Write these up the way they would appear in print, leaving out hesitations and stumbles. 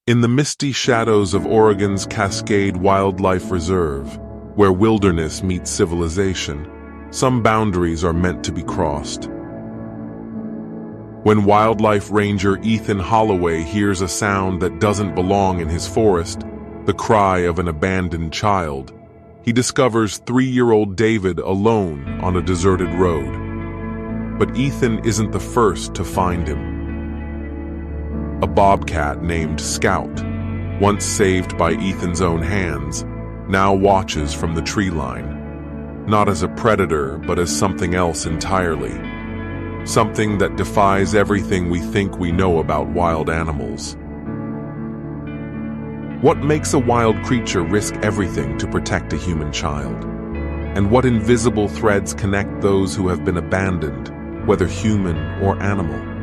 In the misty shadows of Oregon's Cascade Wildlife Reserve, where wilderness meets civilization, some boundaries are meant to be crossed. When wildlife ranger Ethan Holloway hears a sound that doesn't belong in his forest, the cry of an abandoned child, he discovers 3-year-old David alone on a deserted road. But Ethan isn't the first to find him. A bobcat named Scout, once saved by Ethan's own hands, now watches from the tree line, not as a predator but as something else entirely, something that defies everything we think we know about wild animals. What makes a wild creature risk everything to protect a human child? And what invisible threads connect those who have been abandoned, whether human or animal?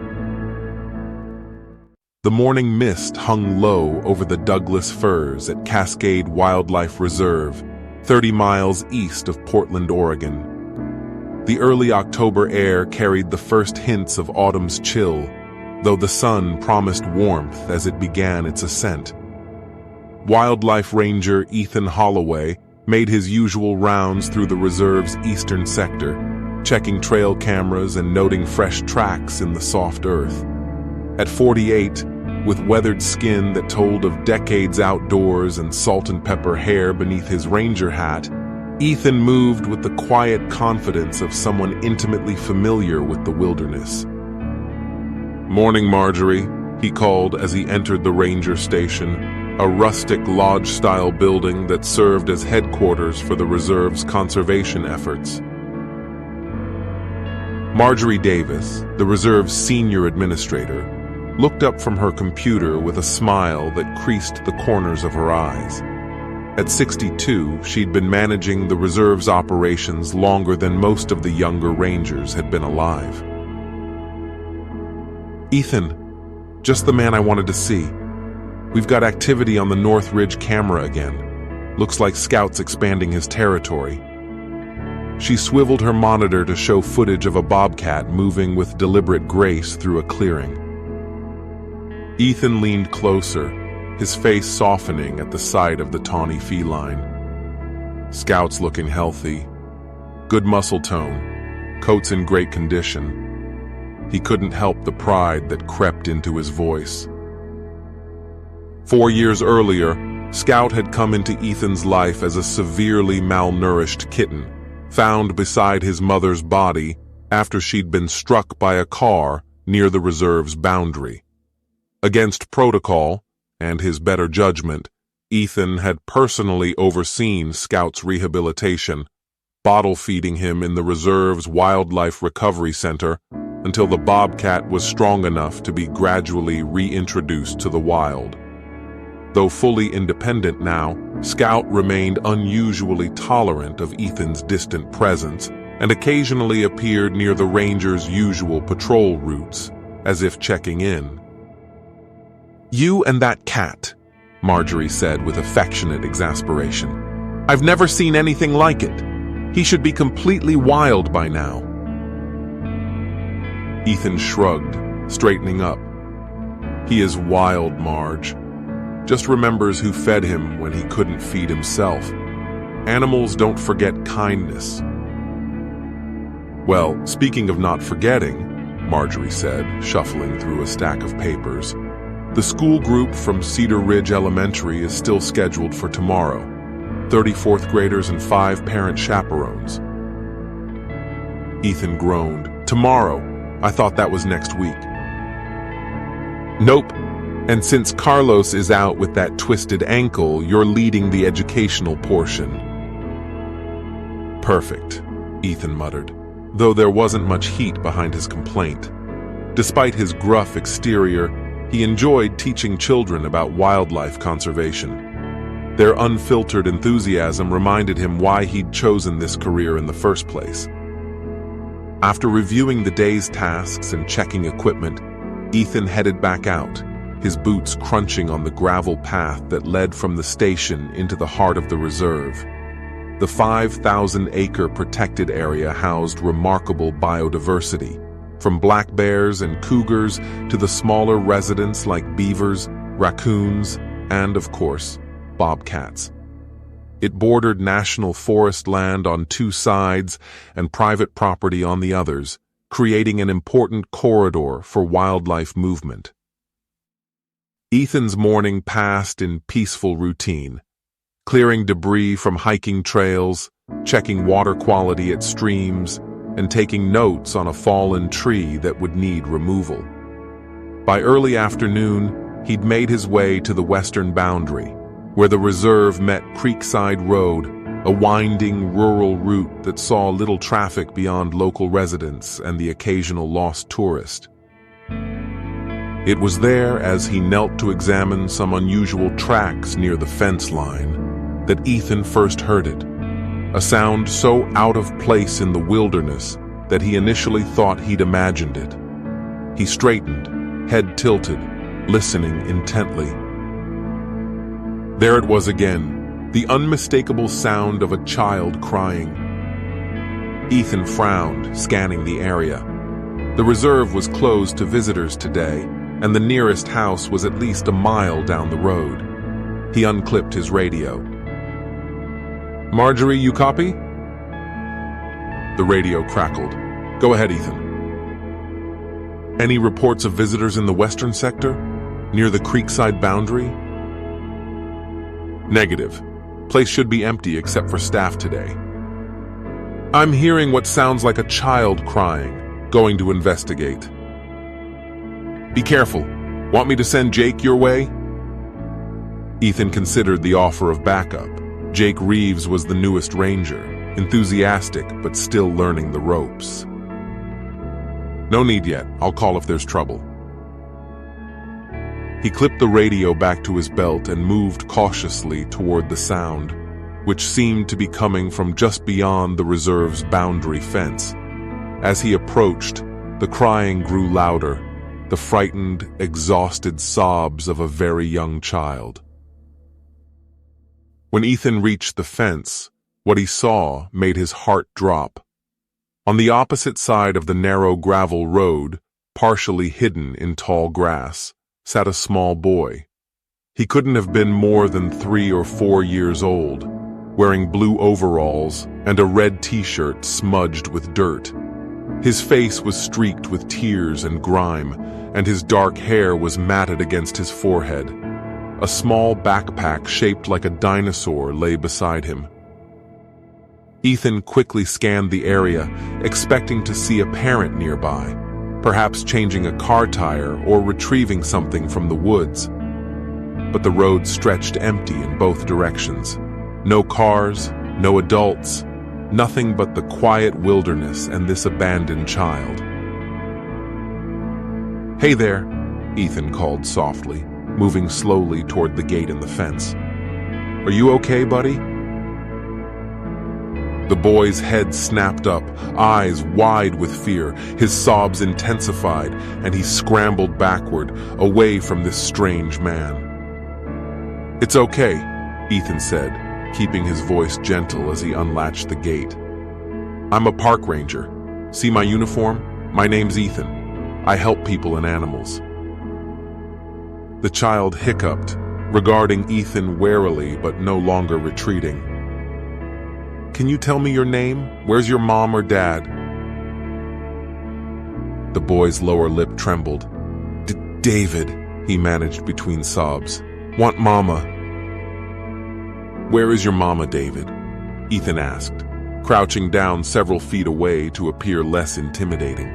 The morning mist hung low over the Douglas firs at Cascade Wildlife Reserve, 30 miles east of Portland, Oregon. The early October air carried the first hints of autumn's chill, though the sun promised warmth as it began its ascent. Wildlife ranger Ethan Holloway made his usual rounds through the reserve's eastern sector, checking trail cameras and noting fresh tracks in the soft earth. At 48, with weathered skin that told of decades outdoors and salt and pepper hair beneath his ranger hat, Ethan moved with the quiet confidence of someone intimately familiar with the wilderness. "Morning, Marjorie," he called as he entered the ranger station, a rustic lodge-style building that served as headquarters for the reserve's conservation efforts. Marjorie Davis, the reserve's senior administrator, looked up from her computer with a smile that creased the corners of her eyes. At 62, she'd been managing the reserve's operations longer than most of the younger rangers had been alive. "Ethan, just the man I wanted to see. We've got activity on the North Ridge camera again. Looks like Scout's expanding his territory." She swiveled her monitor to show footage of a bobcat moving with deliberate grace through a clearing. Ethan leaned closer, his face softening at the sight of the tawny feline. "Scout's looking healthy. Good muscle tone, coat's in great condition." He couldn't help the pride that crept into his voice. 4 years earlier, Scout had come into Ethan's life as a severely malnourished kitten, found beside his mother's body after she'd been struck by a car near the reserve's boundary. Against protocol, and his better judgment, Ethan had personally overseen Scout's rehabilitation, bottle-feeding him in the reserve's Wildlife Recovery Center until the bobcat was strong enough to be gradually reintroduced to the wild. Though fully independent now, Scout remained unusually tolerant of Ethan's distant presence and occasionally appeared near the ranger's usual patrol routes, as if checking in. "You and that cat," Marjorie said with affectionate exasperation. "I've never seen anything like it. He should be completely wild by now." Ethan shrugged, straightening up. "He is wild, Marge. Just remembers who fed him when he couldn't feed himself. Animals don't forget kindness." "Well, speaking of not forgetting," Marjorie said, shuffling through a stack of papers, "the school group from Cedar Ridge Elementary is still scheduled for tomorrow. 34th graders and 5 parent chaperones." Ethan groaned. "Tomorrow? I thought that was next week." "Nope. And since Carlos is out with that twisted ankle, you're leading the educational portion." "Perfect," Ethan muttered, though there wasn't much heat behind his complaint. Despite his gruff exterior, he enjoyed teaching children about wildlife conservation. Their unfiltered enthusiasm reminded him why he'd chosen this career in the first place. After reviewing the day's tasks and checking equipment, Ethan headed back out, his boots crunching on the gravel path that led from the station into the heart of the reserve. The 5,000-acre protected area housed remarkable biodiversity, from black bears and cougars to the smaller residents like beavers, raccoons, and, of course, bobcats. It bordered national forest land on two sides and private property on the others, creating an important corridor for wildlife movement. Ethan's morning passed in peaceful routine, clearing debris from hiking trails, checking water quality at streams, and taking notes on a fallen tree that would need removal. By early afternoon, he'd made his way to the western boundary, where the reserve met Creekside Road, a winding rural route that saw little traffic beyond local residents and the occasional lost tourist. It was there, as he knelt to examine some unusual tracks near the fence line, that Ethan first heard it, a sound so out of place in the wilderness that he initially thought he'd imagined it. He straightened, head tilted, listening intently. There it was again, the unmistakable sound of a child crying. Ethan frowned, scanning the area. The reserve was closed to visitors today, and the nearest house was at least a mile down the road. He unclipped his radio. "Marjorie, you copy?" The radio crackled. "Go ahead, Ethan." "Any reports of visitors in the western sector, near the Creekside boundary?" "Negative. Place should be empty except for staff today." "I'm hearing what sounds like a child crying. Going to investigate." "Be careful. Want me to send Jake your way?" Ethan considered the offer of backup. Jake Reeves was the newest ranger, enthusiastic but still learning the ropes. "No need yet. I'll call if there's trouble." He clipped the radio back to his belt and moved cautiously toward the sound, which seemed to be coming from just beyond the reserve's boundary fence. As he approached, the crying grew louder, the frightened, exhausted sobs of a very young child. When Ethan reached the fence, what he saw made his heart drop. On the opposite side of the narrow gravel road, partially hidden in tall grass, sat a small boy. He couldn't have been more than 3 or 4 years old, wearing blue overalls and a red t-shirt smudged with dirt. His face was streaked with tears and grime, and his dark hair was matted against his forehead. A small backpack shaped like a dinosaur lay beside him. Ethan quickly scanned the area, expecting to see a parent nearby, perhaps changing a car tire or retrieving something from the woods. But the road stretched empty in both directions. No cars, no adults, nothing but the quiet wilderness and this abandoned child. "Hey there," Ethan called softly, moving slowly toward the gate in the fence. "Are you okay, buddy?" The boy's head snapped up, eyes wide with fear. His sobs intensified, and he scrambled backward, away from this strange man. "It's okay," Ethan said, keeping his voice gentle as he unlatched the gate. "I'm a park ranger. See my uniform? My name's Ethan. I help people and animals." The child hiccuped, regarding Ethan warily but no longer retreating. "Can you tell me your name? Where's your mom or dad?" The boy's lower lip trembled. David, he managed between sobs. "Want mama." "Where is your mama, David?" Ethan asked, crouching down several feet away to appear less intimidating.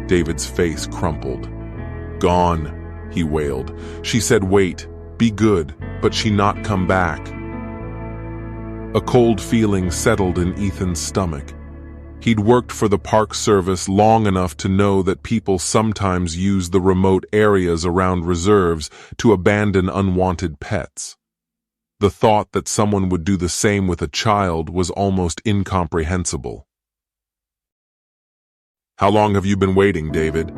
David's face crumpled. "Gone," he wailed. "She said wait, be good, but she not come back." A cold feeling settled in Ethan's stomach. He'd worked for the Park Service long enough to know that people sometimes use the remote areas around reserves to abandon unwanted pets. The thought that someone would do the same with a child was almost incomprehensible. "How long have you been waiting, David?"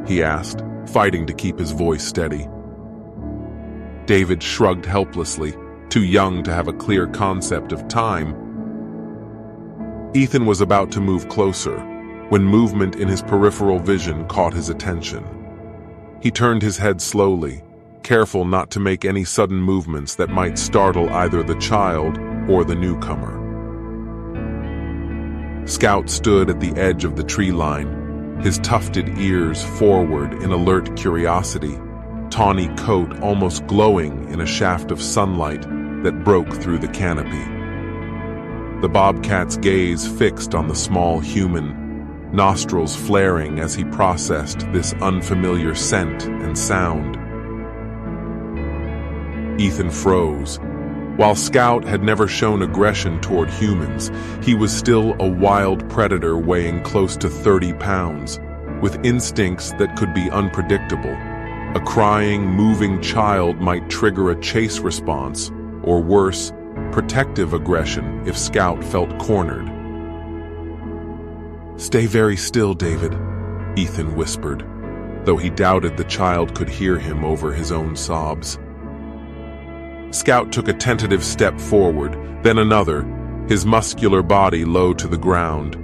he asked, fighting to keep his voice steady. David shrugged helplessly, too young to have a clear concept of time. Ethan was about to move closer, when movement in his peripheral vision caught his attention. He turned his head slowly, careful not to make any sudden movements that might startle either the child or the newcomer. Scout stood at the edge of the tree line, his tufted ears forward in alert curiosity, tawny coat almost glowing in a shaft of sunlight that broke through the canopy. The bobcat's gaze fixed on the small human, nostrils flaring as he processed this unfamiliar scent and sound. Ethan froze. While Scout had never shown aggression toward humans, he was still a wild predator weighing close to 30 pounds, with instincts that could be unpredictable. A crying, moving child might trigger a chase response, or worse, protective aggression if Scout felt cornered. "Stay very still, David," Ethan whispered, though he doubted the child could hear him over his own sobs. Scout took a tentative step forward, then another, his muscular body low to the ground.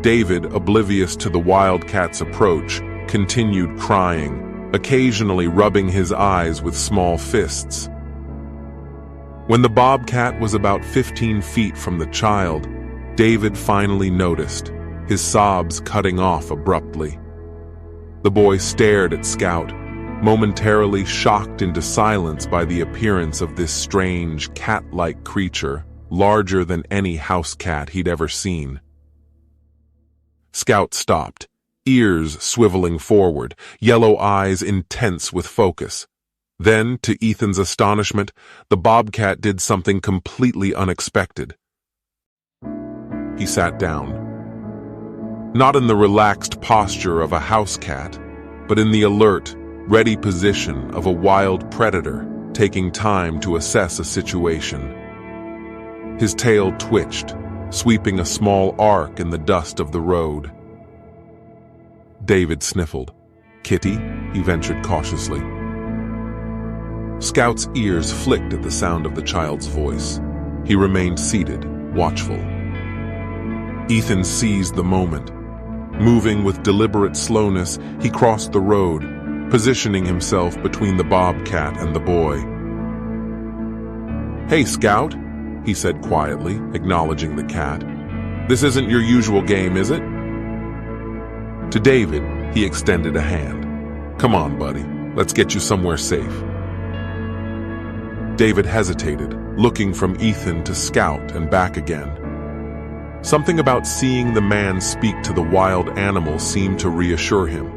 David, oblivious to the wildcat's approach, continued crying, occasionally rubbing his eyes with small fists. When the bobcat was about 15 feet from the child, David finally noticed, his sobs cutting off abruptly. The boy stared at Scout, momentarily shocked into silence by the appearance of this strange, cat-like creature, larger than any house cat he'd ever seen. Scout stopped, ears swiveling forward, yellow eyes intense with focus. Then, to Ethan's astonishment, the bobcat did something completely unexpected. He sat down. Not in the relaxed posture of a house cat, but in the alert, ready position of a wild predator taking time to assess a situation. His tail twitched, sweeping a small arc in the dust of the road. David sniffled. "Kitty?" he ventured cautiously. Scout's ears flicked at the sound of the child's voice. He remained seated, watchful. Ethan seized the moment. Moving with deliberate slowness, he crossed the road, positioning himself between the bobcat and the boy. "Hey, Scout," he said quietly, acknowledging the cat. "This isn't your usual game, is it?" To David, he extended a hand. "Come on, buddy. Let's get you somewhere safe." David hesitated, looking from Ethan to Scout and back again. Something about seeing the man speak to the wild animal seemed to reassure him.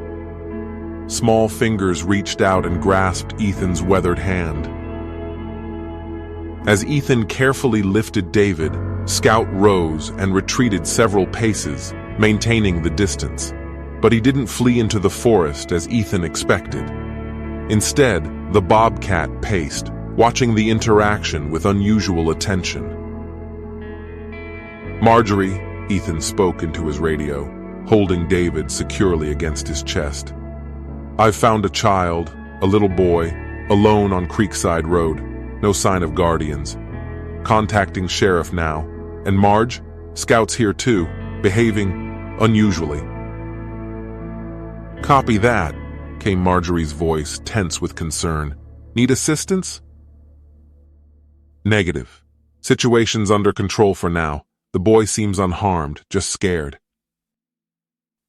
Small fingers reached out and grasped Ethan's weathered hand. As Ethan carefully lifted David, Scout rose and retreated several paces, maintaining the distance. But he didn't flee into the forest as Ethan expected. Instead, the bobcat paced, watching the interaction with unusual attention. "Marjorie," Ethan spoke into his radio, holding David securely against his chest. "I've found a child, a little boy, alone on Creekside Road. No sign of guardians. Contacting sheriff now. And Marge, Scout's here too, behaving unusually." "Copy that," came Marjorie's voice, tense with concern. "Need assistance?" "Negative. Situation's under control for now. The boy seems unharmed, just scared."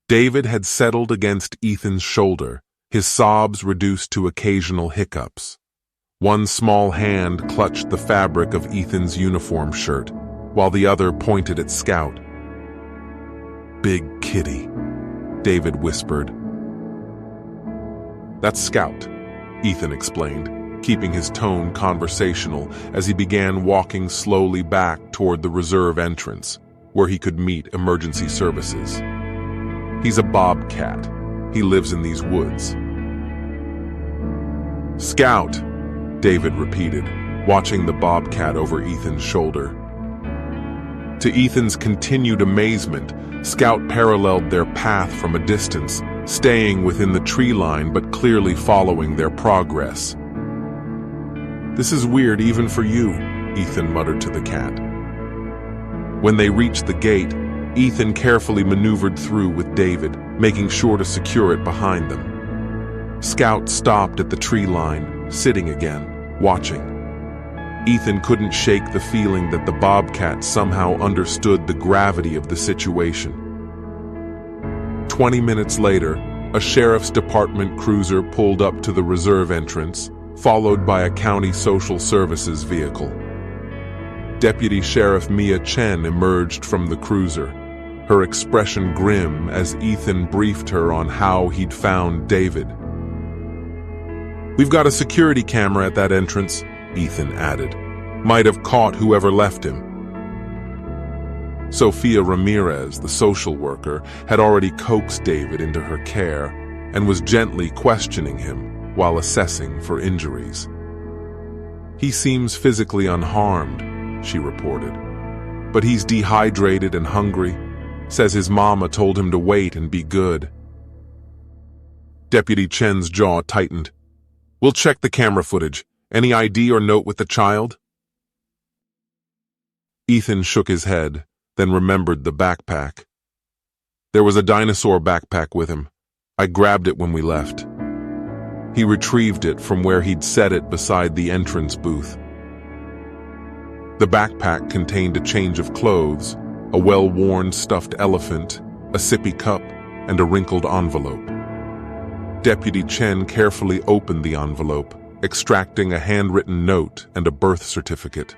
David had settled against Ethan's shoulder, his sobs reduced to occasional hiccups. One small hand clutched the fabric of Ethan's uniform shirt, while the other pointed at Scout. "Big kitty," David whispered. "That's Scout," Ethan explained, keeping his tone conversational as he began walking slowly back toward the reserve entrance, where he could meet emergency services. "He's a bobcat. He lives in these woods." "Scout," David repeated, watching the bobcat over Ethan's shoulder. To Ethan's continued amazement, Scout paralleled their path from a distance, staying within the tree line but clearly following their progress. "This is weird even for you," Ethan muttered to the cat. When they reached the gate, Ethan carefully maneuvered through with David, making sure to secure it behind them. Scout stopped at the tree line, sitting again, watching. Ethan couldn't shake the feeling that the Bobcat somehow understood the gravity of the situation. 20 minutes later, a sheriff's department cruiser pulled up to the reserve entrance, followed by a county social services vehicle. Deputy Sheriff Mia Chen emerged from the cruiser, her expression grim as Ethan briefed her on how he'd found David. "We've got a security camera at that entrance," Ethan added. "Might have caught whoever left him." Sophia Ramirez, the social worker, had already coaxed David into her care and was gently questioning him while assessing for injuries. "He seems physically unharmed," she reported, "but he's dehydrated and hungry. Says his mama told him to wait and be good." Deputy Chen's jaw tightened. "We'll check the camera footage. Any ID or note with the child?" Ethan shook his head, then remembered the backpack. "There was a dinosaur backpack with him. I grabbed it when we left." He retrieved it from where he'd set it beside the entrance booth. The backpack contained a change of clothes, a well-worn stuffed elephant, a sippy cup, and a wrinkled envelope. Deputy Chen carefully opened the envelope, extracting a handwritten note and a birth certificate.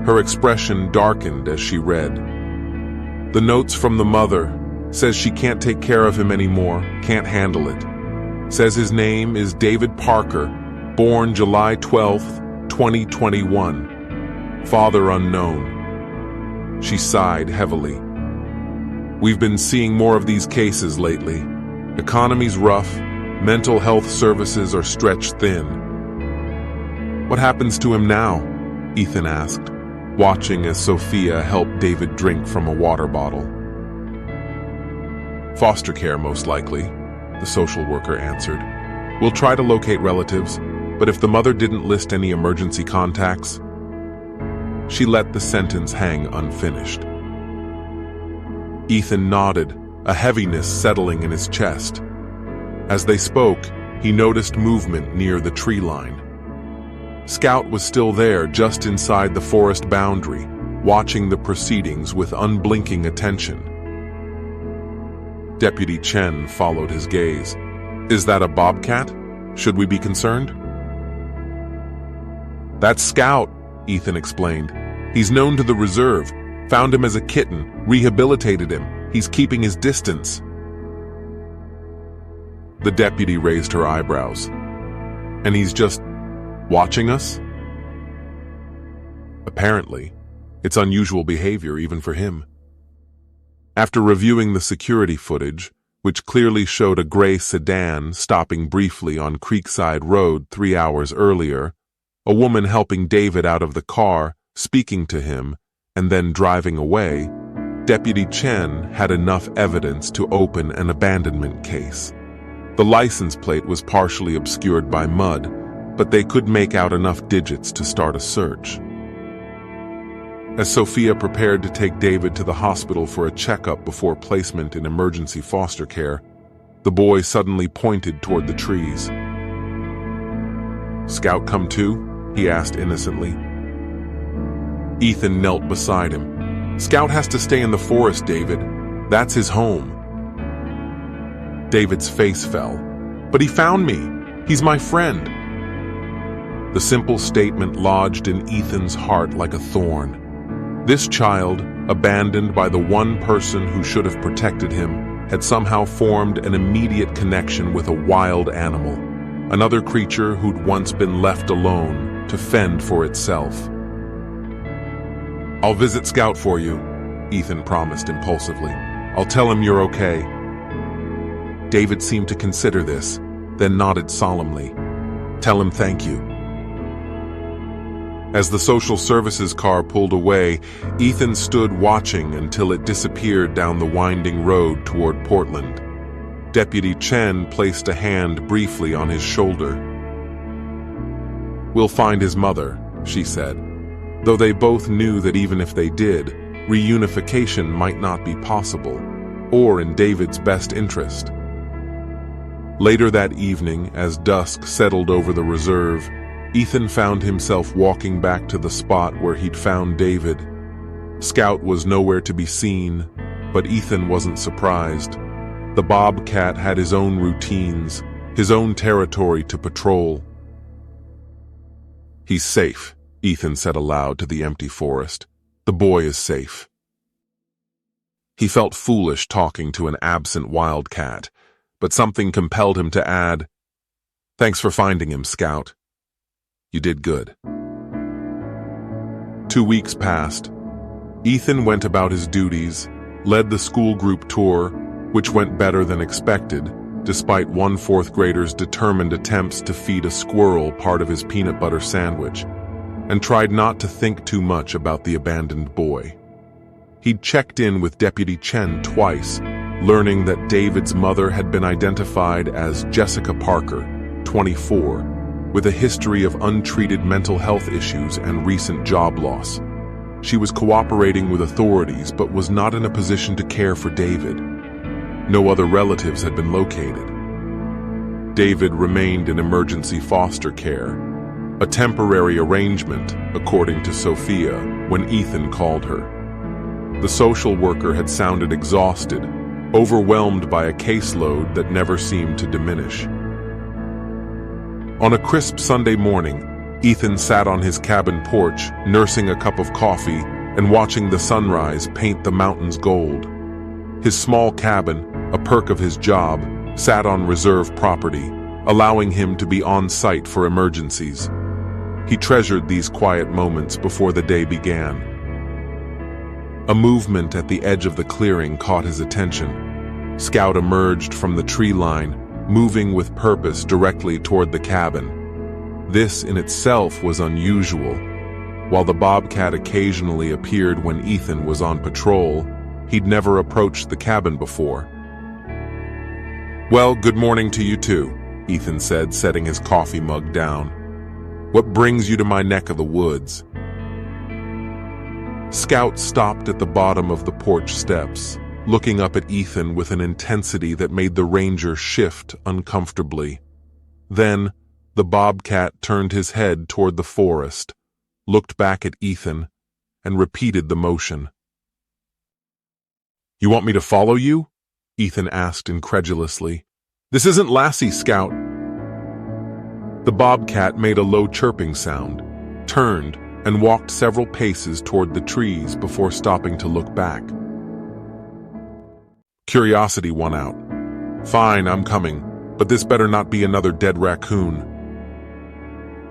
Her expression darkened as she read. "The note's from the mother. Says she can't take care of him anymore, can't handle it. Says his name is David Parker, born July 12th, 2021. Father unknown." She sighed heavily. "We've been seeing more of these cases lately. Economy's rough, mental health services are stretched thin." "What happens to him now?" Ethan asked, watching as Sophia helped David drink from a water bottle. "Foster care, most likely," the social worker answered. "We'll try to locate relatives, but if the mother didn't list any emergency contacts..." She let the sentence hang unfinished. Ethan nodded, a heaviness settling in his chest. As they spoke, he noticed movement near the tree line. Scout was still there, just inside the forest boundary, watching the proceedings with unblinking attention. Deputy Chen followed his gaze. "Is that a bobcat? Should we be concerned?" "That's Scout," Ethan explained. "He's known to the reserve. Found him as a kitten, rehabilitated him. He's keeping his distance." The deputy raised her eyebrows. "And he's just watching us?" "Apparently. It's unusual behavior even for him." After reviewing the security footage, which clearly showed a gray sedan stopping briefly on Creekside Road 3 hours earlier, a woman helping David out of the car, speaking to him, and then driving away, Deputy Chen had enough evidence to open an abandonment case. The license plate was partially obscured by mud, but they could make out enough digits to start a search. As Sophia prepared to take David to the hospital for a checkup before placement in emergency foster care, the boy suddenly pointed toward the trees. "Scout come too?" he asked innocently. Ethan knelt beside him. "Scout has to stay in the forest, David. That's his home." David's face fell. "But he found me. He's my friend." The simple statement lodged in Ethan's heart like a thorn. This child, abandoned by the one person who should have protected him, had somehow formed an immediate connection with a wild animal, another creature who'd once been left alone to fend for itself. "I'll visit Scout for you," Ethan promised impulsively. "I'll tell him you're okay." David seemed to consider this, then nodded solemnly. "Tell him thank you." As the social services car pulled away, Ethan stood watching until it disappeared down the winding road toward Portland. Deputy Chen placed a hand briefly on his shoulder. "We'll find his mother," she said, though they both knew that even if they did, reunification might not be possible, or in David's best interest. Later that evening, as dusk settled over the reserve, Ethan found himself walking back to the spot where he'd found David. Scout was nowhere to be seen, but Ethan wasn't surprised. The Bobcat had his own routines, his own territory to patrol. "He's safe," Ethan said aloud to the empty forest. "The boy is safe." He felt foolish talking to an absent wildcat, but something compelled him to add, "Thanks for finding him, Scout. You did good." 2 weeks passed. Ethan went about his duties, led the school group tour, which went better than expected, despite one fourth grader's determined attempts to feed a squirrel part of his peanut butter sandwich, and tried not to think too much about the abandoned boy. He'd checked in with Deputy Chen twice, learning that David's mother had been identified as Jessica Parker, 24, with a history of untreated mental health issues and recent job loss. She was cooperating with authorities but was not in a position to care for David. No other relatives had been located. David remained in emergency foster care, a temporary arrangement, according to Sophia, when Ethan called her. The social worker had sounded exhausted, overwhelmed by a caseload that never seemed to diminish. On a crisp Sunday morning, Ethan sat on his cabin porch, nursing a cup of coffee and watching the sunrise paint the mountains gold. His small cabin, a perk of his job, sat on reserve property, allowing him to be on site for emergencies. He treasured these quiet moments before the day began. A movement at the edge of the clearing caught his attention. Scout emerged from the tree line, moving with purpose directly toward the cabin. This in itself was unusual. While the Bobcat occasionally appeared when Ethan was on patrol, he'd never approached the cabin before. "Well, good morning to you too," Ethan said, setting his coffee mug down. "What brings you to my neck of the woods?" Scout stopped at the bottom of the porch steps, looking up at Ethan with an intensity that made the ranger shift uncomfortably. Then, the Bobcat turned his head toward the forest, looked back at Ethan, and repeated the motion. "You want me to follow you?" Ethan asked incredulously. "This isn't Lassie, Scout." The Bobcat made a low chirping sound, turned, and walked several paces toward the trees before stopping to look back. Curiosity won out. "Fine, I'm coming, but this better not be another dead raccoon."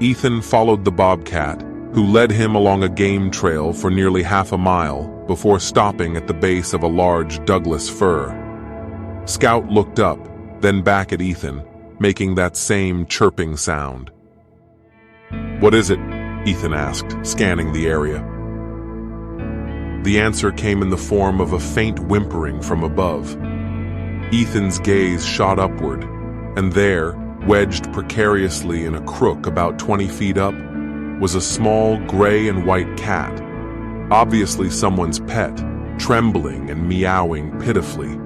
Ethan followed the Bobcat, who led him along a game trail for nearly half a mile before stopping at the base of a large Douglas fir. Scout looked up, then back at Ethan, making that same chirping sound. "What is it?" Ethan asked, scanning the area. The answer came in the form of a faint whimpering from above. Ethan's gaze shot upward, and there, wedged precariously in a crook about 20 feet up, was a small gray and white cat, obviously someone's pet, trembling and meowing pitifully.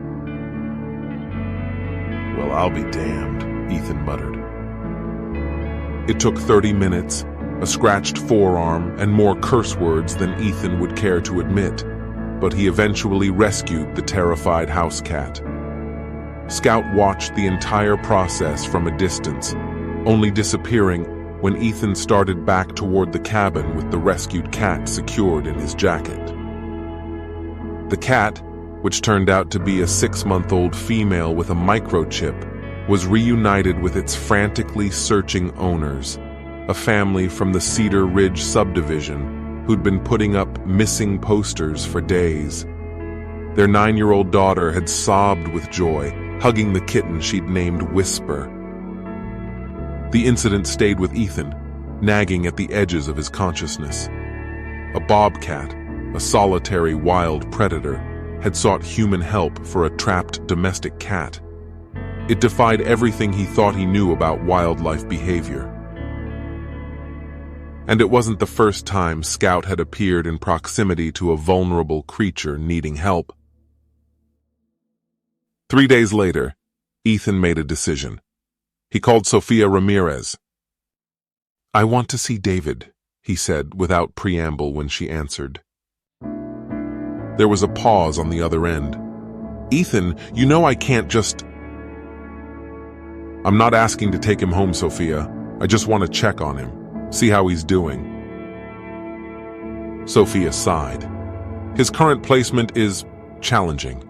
"Well, I'll be damned," Ethan muttered. It took 30 minutes, a scratched forearm, and more curse words than Ethan would care to admit, but he eventually rescued the terrified house cat. Scout watched the entire process from a distance, only disappearing when Ethan started back toward the cabin with the rescued cat secured in his jacket. The cat, which turned out to be a 6-month-old female with a microchip, was reunited with its frantically searching owners, a family from the Cedar Ridge subdivision who'd been putting up missing posters for days. Their 9-year-old daughter had sobbed with joy, hugging the kitten she'd named Whisper. The incident stayed with Ethan, nagging at the edges of his consciousness. A bobcat, a solitary wild predator, had sought human help for a trapped domestic cat. It defied everything he thought he knew about wildlife behavior. And it wasn't the first time Scout had appeared in proximity to a vulnerable creature needing help. 3 days later, Ethan made a decision. He called Sofia Ramirez. "I want to see David," he said without preamble when she answered. There was a pause on the other end. "Ethan, you know I can't just—" "I'm not asking to take him home, Sofia. I just want to check on him, see how he's doing." Sofia sighed. His current placement is challenging.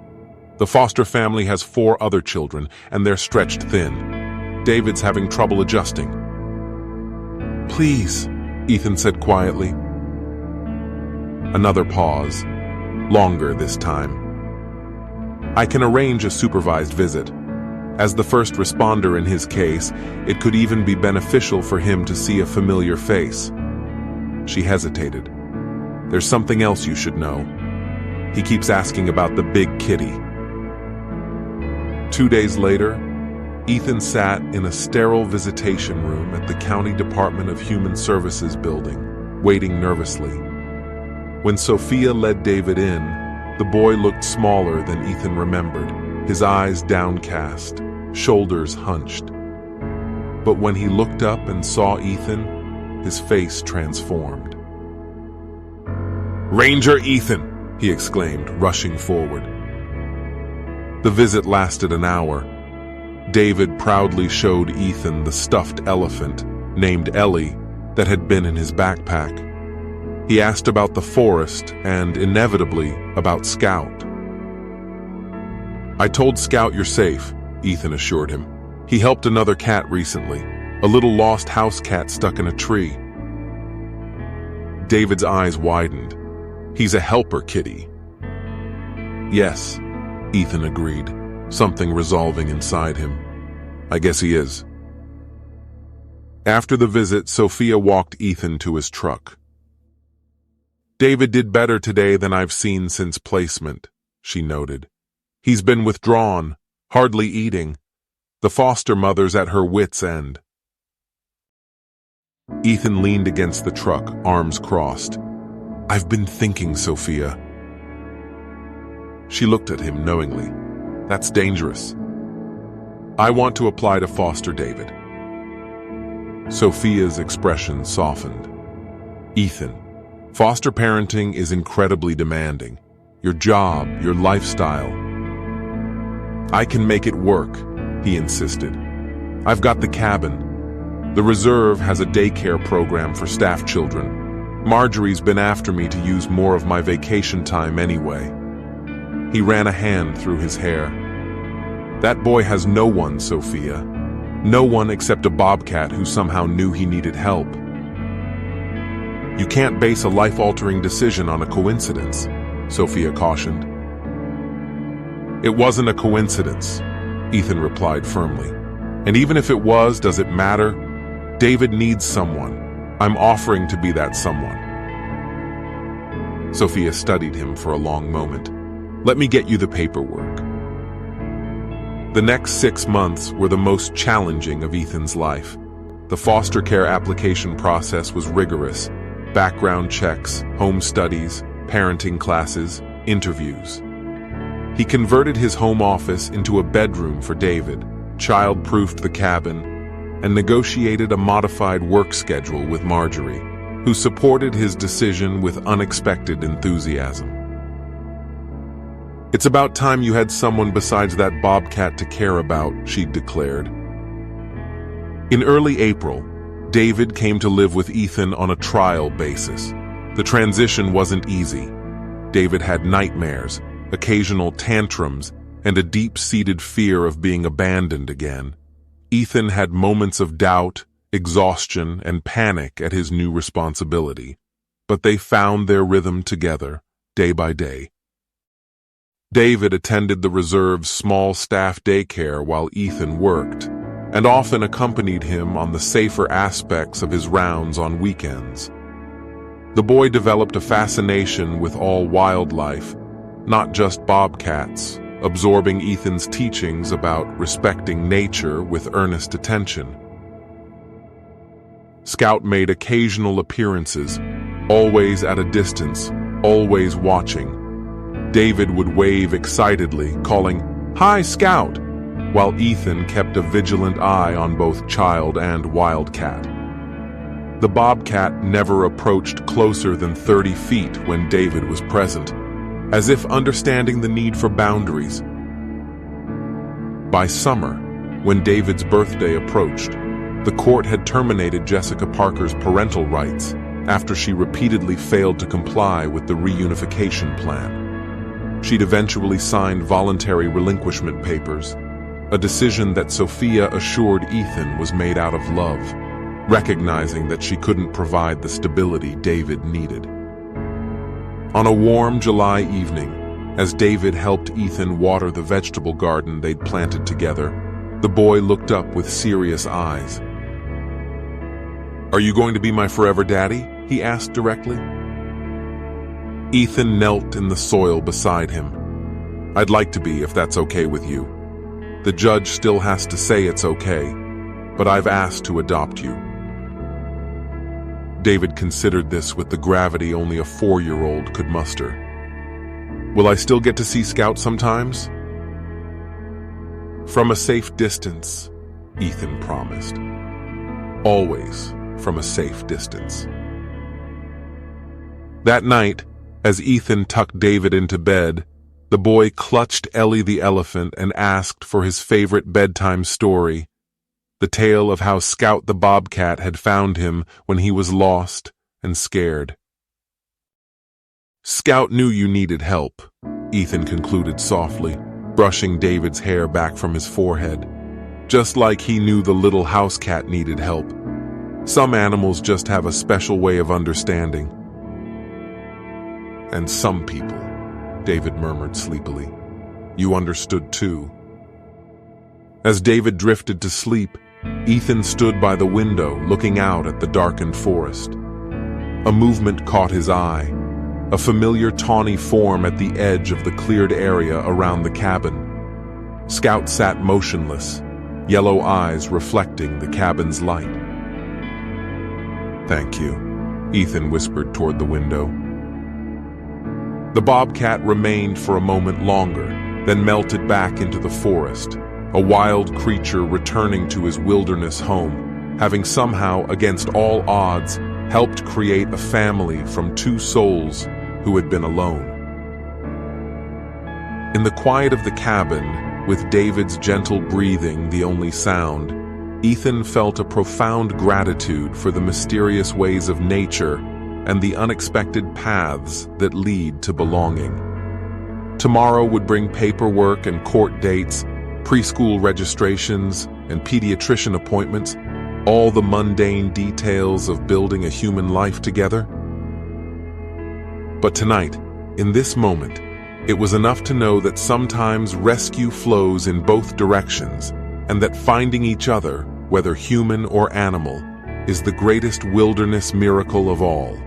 The foster family has 4 other children, and they're stretched thin. David's having trouble adjusting. "Please," Ethan said quietly. Another pause. Longer this time. "I can arrange a supervised visit. As the first responder in his case, it could even be beneficial for him to see a familiar face." She hesitated. "There's something else you should know. He keeps asking about the big kitty." 2 days later, Ethan sat in a sterile visitation room at the County Department of Human Services building, waiting nervously. When Sofia led David in, the boy looked smaller than Ethan remembered, his eyes downcast, shoulders hunched. But when he looked up and saw Ethan, his face transformed. "Ranger Ethan!" he exclaimed, rushing forward. The visit lasted an hour. David proudly showed Ethan the stuffed elephant, named Ellie, that had been in his backpack. He asked about the forest and, inevitably, about Scout. "I told Scout you're safe," Ethan assured him. "He helped another cat recently, a little lost house cat stuck in a tree." David's eyes widened. "He's a helper kitty." "Yes," Ethan agreed, something resolving inside him. "I guess he is." After the visit, Sofia walked Ethan to his truck. "David did better today than I've seen since placement," she noted. "He's been withdrawn, hardly eating. The foster mother's at her wit's end." Ethan leaned against the truck, arms crossed. "I've been thinking, Sofia." She looked at him knowingly. "That's dangerous." "I want to apply to foster David." Sofia's expression softened. "Ethan, foster parenting is incredibly demanding. Your job, your lifestyle." "I can make it work," he insisted. "I've got the cabin. The reserve has a daycare program for staff children. Marjorie's been after me to use more of my vacation time anyway." He ran a hand through his hair. "That boy has no one, Sofia. No one except a bobcat who somehow knew he needed help." "You can't base a life-altering decision on a coincidence," Sofia cautioned. "It wasn't a coincidence," Ethan replied firmly. "And even if it was, does it matter? David needs someone. I'm offering to be that someone." Sofia studied him for a long moment. "Let me get you the paperwork." The next 6 months were the most challenging of Ethan's life. The foster care application process was rigorous. Background checks, home studies, parenting classes, interviews. He converted his home office into a bedroom for David, child-proofed the cabin, and negotiated a modified work schedule with Marjorie, who supported his decision with unexpected enthusiasm. "It's about time you had someone besides that bobcat to care about," she declared. In early April, David came to live with Ethan on a trial basis. The transition wasn't easy. David had nightmares, occasional tantrums, and a deep-seated fear of being abandoned again. Ethan had moments of doubt, exhaustion, and panic at his new responsibility, but they found their rhythm together, day by day. David attended the reserve's small staff daycare while Ethan worked, and often accompanied him on the safer aspects of his rounds on weekends. The boy developed a fascination with all wildlife, not just bobcats, absorbing Ethan's teachings about respecting nature with earnest attention. Scout made occasional appearances, always at a distance, always watching. David would wave excitedly, calling, "Hi, Scout!" while Ethan kept a vigilant eye on both Child and Wildcat. The Bobcat never approached closer than 30 feet when David was present, as if understanding the need for boundaries. By summer, when David's birthday approached, the court had terminated Jessica Parker's parental rights after she repeatedly failed to comply with the reunification plan. She'd eventually signed voluntary relinquishment papers, a decision that Sophia assured Ethan was made out of love, recognizing that she couldn't provide the stability David needed. On a warm July evening, as David helped Ethan water the vegetable garden they'd planted together, the boy looked up with serious eyes. "Are you going to be my forever daddy?" he asked directly. Ethan knelt in the soil beside him. "I'd like to be, if that's okay with you. The judge still has to say it's okay, but I've asked to adopt you." David considered this with the gravity only a 4-year-old could muster. "Will I still get to see Scout sometimes?" "From a safe distance," Ethan promised. "Always from a safe distance." That night, as Ethan tucked David into bed, the boy clutched Ellie the elephant and asked for his favorite bedtime story, the tale of how Scout the Bobcat had found him when he was lost and scared. "Scout knew you needed help," Ethan concluded softly, brushing David's hair back from his forehead. "Just like he knew the little house cat needed help. Some animals just have a special way of understanding." "And some people," David murmured sleepily. "You understood too." As David drifted to sleep, Ethan stood by the window looking out at the darkened forest. A movement caught his eye, a familiar tawny form at the edge of the cleared area around the cabin. Scout sat motionless, yellow eyes reflecting the cabin's light. "Thank you," Ethan whispered toward the window. The Bobcat remained for a moment longer, then melted back into the forest, a wild creature returning to his wilderness home, having somehow, against all odds, helped create a family from 2 souls who had been alone. In the quiet of the cabin, with David's gentle breathing the only sound, Ethan felt a profound gratitude for the mysterious ways of nature and the unexpected paths that lead to belonging. Tomorrow would bring paperwork and court dates, preschool registrations, and pediatrician appointments, all the mundane details of building a human life together. But tonight, in this moment, it was enough to know that sometimes rescue flows in both directions, and that finding each other, whether human or animal, is the greatest wilderness miracle of all.